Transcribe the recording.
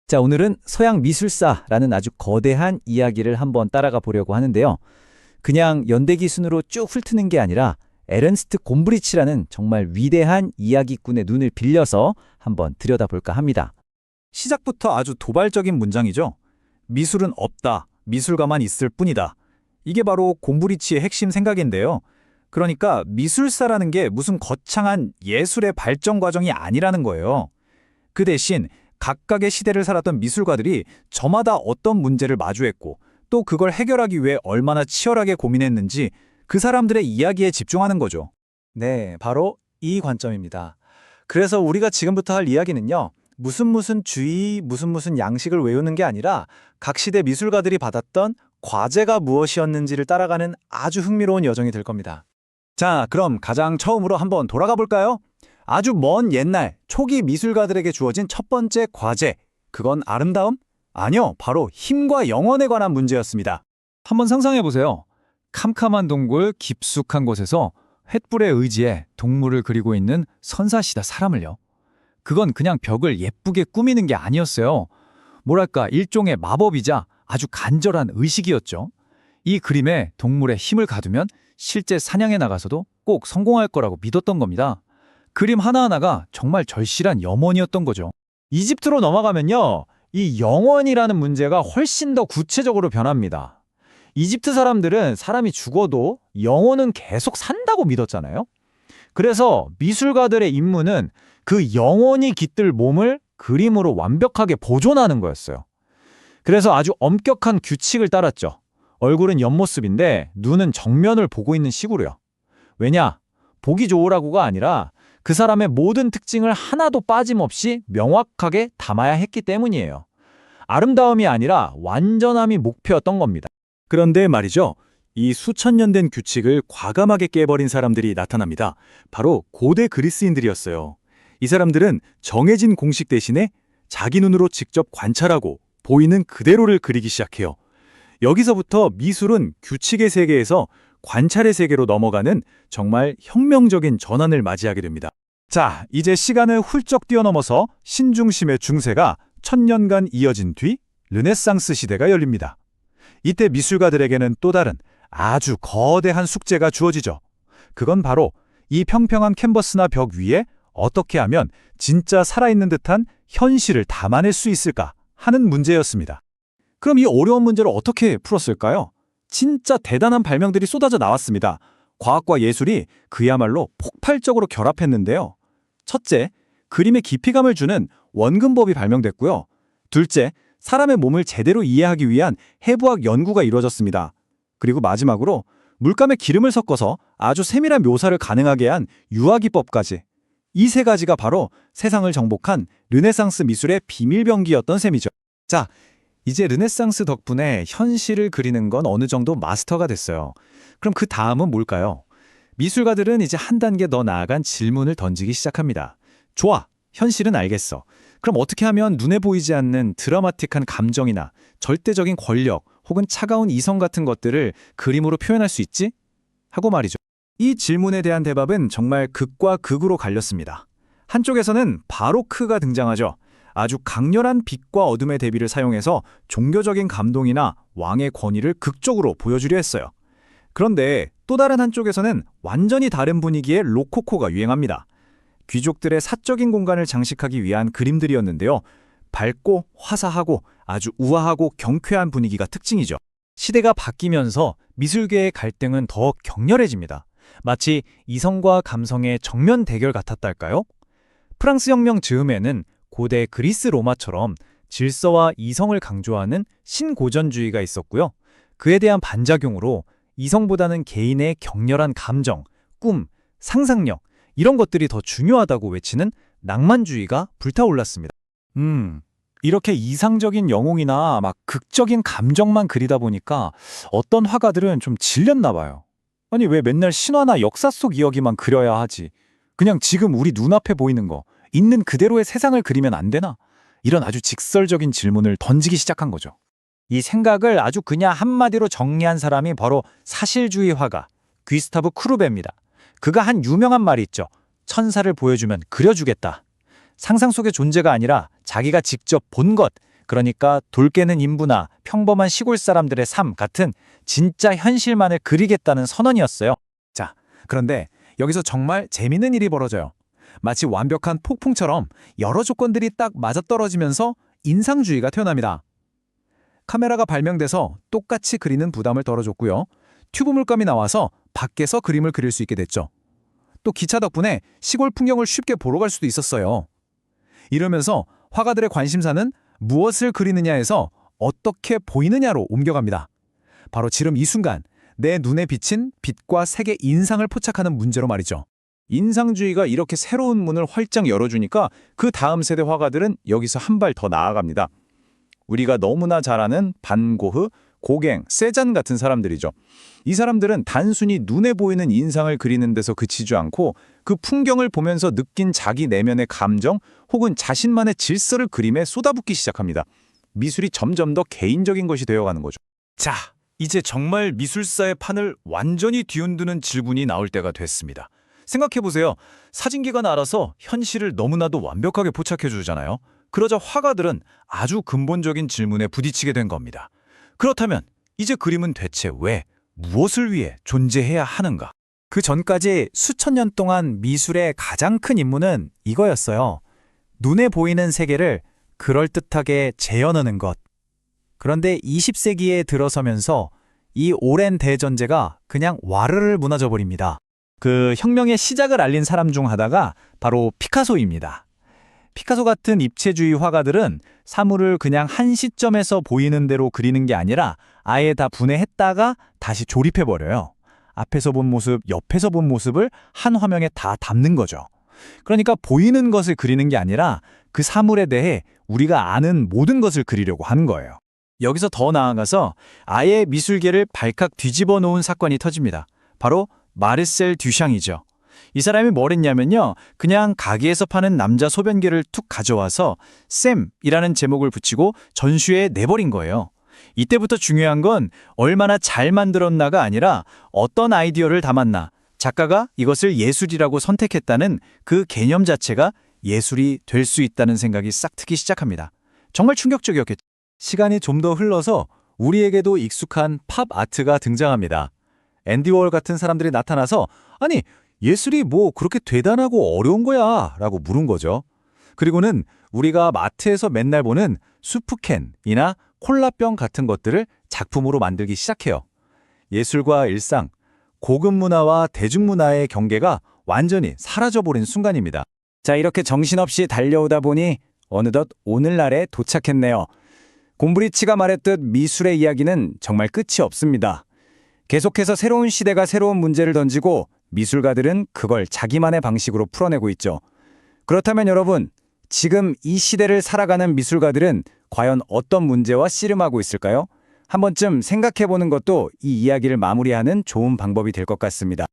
자, 오늘은 서양 미술사라는 아주 거대한 이야기를 한번 따라가 보려고 하는데요. 그냥 연대기 순으로 쭉 훑는 게 아니라 에른스트 곰브리치라는 정말 위대한 이야기꾼의 눈을 빌려서 한번 들여다볼까 합니다. 시작부터 아주 도발적인 문장이죠. 미술은 없다. 미술가만 있을 뿐이다. 이게 바로 곰브리치의 핵심 생각인데요. 그러니까 미술사라는 게 무슨 거창한 예술의 발전 과정이 아니라는 거예요. 그 대신 각각의 시대를 살았던 미술가들이 저마다 어떤 문제를 마주했고 또 그걸 해결하기 위해 얼마나 치열하게 고민했는지 그 사람들의 이야기에 집중하는 거죠. 네, 바로 이 관점입니다. 그래서 우리가 지금부터 할 이야기는요. 무슨 주의, 무슨 양식을 외우는 게 아니라 각 시대 미술가들이 받았던 과제가 무엇이었는지를 따라가는 아주 흥미로운 여정이 될 겁니다. 자, 그럼 가장 처음으로 한번 돌아가 볼까요? 아주 먼 옛날 초기 미술가들에게 주어진 첫 번째 과제. 그건 아름다움? 아니요, 바로 힘과 영혼에 관한 문제였습니다. 한번 상상해 보세요. 캄캄한 동굴 깊숙한 곳에서 횃불에 의지해 동물을 그리고 있는 선사시다 사람을요. 그건 그냥 벽을 예쁘게 꾸미는 게 아니었어요. 뭐랄까 일종의 마법이자 아주 간절한 의식이었죠. 이 그림에 동물의 힘을 가두면 실제 사냥에 나가서도 꼭 성공할 거라고 믿었던 겁니다. 그림 하나하나가 정말 절실한 염원이었던 거죠. 이집트로 넘어가면요. 이 영원이라는 문제가 훨씬 더 구체적으로 변합니다. 이집트 사람들은 사람이 죽어도 영혼은 계속 산다고 믿었잖아요. 그래서 미술가들의 임무는 그 영혼이 깃들 몸을 그림으로 완벽하게 보존하는 거였어요. 그래서 아주 엄격한 규칙을 따랐죠. 얼굴은 옆모습인데 눈은 정면을 보고 있는 식으로요. 왜냐? 보기 좋으라고가 아니라 그 사람의 모든 특징을 하나도 빠짐없이 명확하게 담아야 했기 때문이에요. 아름다움이 아니라 완전함이 목표였던 겁니다. 그런데 말이죠. 이 수천 년 된 규칙을 과감하게 깨버린 사람들이 나타납니다. 바로 고대 그리스인들이었어요. 이 사람들은 정해진 공식 대신에 자기 눈으로 직접 관찰하고 보이는 그대로를 그리기 시작해요. 여기서부터 미술은 규칙의 세계에서 관찰의 세계로 넘어가는 정말 혁명적인 전환을 맞이하게 됩니다. 자, 이제 시간을 훌쩍 뛰어넘어서 신중심의 중세가 1000년간 이어진 뒤 르네상스 시대가 열립니다. 이때 미술가들에게는 또 다른 아주 거대한 숙제가 주어지죠. 그건 바로 이 평평한 캔버스나 벽 위에 어떻게 하면 진짜 살아있는 듯한 현실을 담아낼 수 있을까 하는 문제였습니다. 그럼 이 어려운 문제를 어떻게 풀었을까요? 진짜 대단한 발명들이 쏟아져 나왔습니다. 과학과 예술이 그야말로 폭발적으로 결합했는데요. 첫째, 그림에 깊이감을 주는 원근법이 발명됐고요. 둘째, 사람의 몸을 제대로 이해하기 위한 해부학 연구가 이루어졌습니다. 그리고 마지막으로 물감에 기름을 섞어서 아주 세밀한 묘사를 가능하게 한 유화기법까지. 이 세 가지가 바로 세상을 정복한 르네상스 미술의 비밀병기였던 셈이죠. 자, 이제 르네상스 덕분에 현실을 그리는 건 어느 정도 마스터가 됐어요. 그럼 그 다음은 뭘까요? 미술가들은 이제 한 단계 더 나아간 질문을 던지기 시작합니다. 좋아, 현실은 알겠어. 그럼 어떻게 하면 눈에 보이지 않는 드라마틱한 감정이나 절대적인 권력 혹은 차가운 이성 같은 것들을 그림으로 표현할 수 있지? 하고 말이죠. 이 질문에 대한 대답은 정말 극과 극으로 갈렸습니다. 한쪽에서는 바로크가 등장하죠. 아주 강렬한 빛과 어둠의 대비를 사용해서 종교적인 감동이나 왕의 권위를 극적으로 보여주려 했어요. 그런데 또 다른 한쪽에서는 완전히 다른 분위기의 로코코가 유행합니다. 귀족들의 사적인 공간을 장식하기 위한 그림들이었는데요. 밝고 화사하고 아주 우아하고 경쾌한 분위기가 특징이죠. 시대가 바뀌면서 미술계의 갈등은 더 격렬해집니다. 마치 이성과 감성의 정면 대결 같았달까요? 프랑스 혁명 즈음에는 고대 그리스 로마처럼 질서와 이성을 강조하는 신고전주의가 있었고요. 그에 대한 반작용으로 이성보다는 개인의 격렬한 감정, 꿈, 상상력 이런 것들이 더 중요하다고 외치는 낭만주의가 불타올랐습니다. 이렇게 이상적인 영웅이나 막 극적인 감정만 그리다 보니까 어떤 화가들은 좀 질렸나 봐요. 아니 왜 맨날 신화나 역사 속 이야기만 그려야 하지? 그냥 지금 우리 눈앞에 보이는 거, 있는 그대로의 세상을 그리면 안 되나? 이런 아주 직설적인 질문을 던지기 시작한 거죠. 이 생각을 아주 그냥 한마디로 정리한 사람이 바로 사실주의 화가 귀스타브 크루베입니다. 그가 한 유명한 말이 있죠. 천사를 보여주면 그려주겠다. 상상 속의 존재가 아니라 자기가 직접 본 것, 그러니까 돌 깨는 인부나 평범한 시골 사람들의 삶 같은 진짜 현실만을 그리겠다는 선언이었어요. 자, 그런데 여기서 정말 재밌는 일이 벌어져요. 마치 완벽한 폭풍처럼 여러 조건들이 딱 맞아떨어지면서 인상주의가 태어납니다. 카메라가 발명돼서 똑같이 그리는 부담을 덜어줬고요. 튜브 물감이 나와서 밖에서 그림을 그릴 수 있게 됐죠. 또 기차 덕분에 시골 풍경을 쉽게 보러 갈 수도 있었어요. 이러면서 화가들의 관심사는 무엇을 그리느냐에서 어떻게 보이느냐로 옮겨갑니다. 바로 지금 이 순간 내 눈에 비친 빛과 색의 인상을 포착하는 문제로 말이죠. 인상주의가 이렇게 새로운 문을 활짝 열어주니까 그 다음 세대 화가들은 여기서 한 발 더 나아갑니다. 우리가 너무나 잘 아는 반 고흐, 고갱, 세잔 같은 사람들이죠. 이 사람들은 단순히 눈에 보이는 인상을 그리는 데서 그치지 않고 그 풍경을 보면서 느낀 자기 내면의 감정 혹은 자신만의 질서를 그림에 쏟아붓기 시작합니다. 미술이 점점 더 개인적인 것이 되어가는 거죠. 자, 이제 정말 미술사의 판을 완전히 뒤흔드는 질문이 나올 때가 됐습니다. 생각해보세요. 사진기가 알아서 현실을 너무나도 완벽하게 포착해주잖아요. 그러자 화가들은 아주 근본적인 질문에 부딪히게 된 겁니다. 그렇다면 이제 그림은 대체 왜, 무엇을 위해 존재해야 하는가? 그 전까지 수천 년 동안 미술의 가장 큰 임무는 이거였어요. 눈에 보이는 세계를 그럴듯하게 재현하는 것. 그런데 20세기에 들어서면서 이 오랜 대전제가 그냥 와르르 무너져 버립니다. 그 혁명의 시작을 알린 사람 중 하나가 바로 피카소입니다. 피카소 같은 입체주의 화가들은 사물을 그냥 한 시점에서 보이는 대로 그리는 게 아니라 아예 다 분해했다가 다시 조립해버려요. 앞에서 본 모습, 옆에서 본 모습을 한 화면에 다 담는 거죠. 그러니까 보이는 것을 그리는 게 아니라 그 사물에 대해 우리가 아는 모든 것을 그리려고 하는 거예요. 여기서 더 나아가서 아예 미술계를 발칵 뒤집어 놓은 사건이 터집니다. 바로 마르셀 듀샹이죠. 이 사람이 뭘 했냐면요. 그냥 가게에서 파는 남자 소변기를 툭 가져와서 쌤이라는 제목을 붙이고 전시회에 내버린 거예요. 이때부터 중요한 건 얼마나 잘 만들었나가 아니라 어떤 아이디어를 담았나, 작가가 이것을 예술이라고 선택했다는 그 개념 자체가 예술이 될 수 있다는 생각이 싹 트기 시작합니다. 정말 충격적이었겠죠. 시간이 좀 더 흘러서 우리에게도 익숙한 팝 아트가 등장합니다. 앤디 워홀 같은 사람들이 나타나서 아니 예술이 뭐 그렇게 대단하고 어려운 거야 라고 물은 거죠. 그리고는 우리가 마트에서 맨날 보는 수프캔이나 콜라병 같은 것들을 작품으로 만들기 시작해요. 예술과 일상, 고급 문화와 대중문화의 경계가 완전히 사라져버린 순간입니다. 자, 이렇게 정신없이 달려오다 보니 어느덧 오늘날에 도착했네요. 곰브리치가 말했듯 미술의 이야기는 정말 끝이 없습니다. 계속해서 새로운 시대가 새로운 문제를 던지고 미술가들은 그걸 자기만의 방식으로 풀어내고 있죠. 그렇다면 여러분, 지금 이 시대를 살아가는 미술가들은 과연 어떤 문제와 씨름하고 있을까요? 한 번쯤 생각해보는 것도 이 이야기를 마무리하는 좋은 방법이 될 것 같습니다.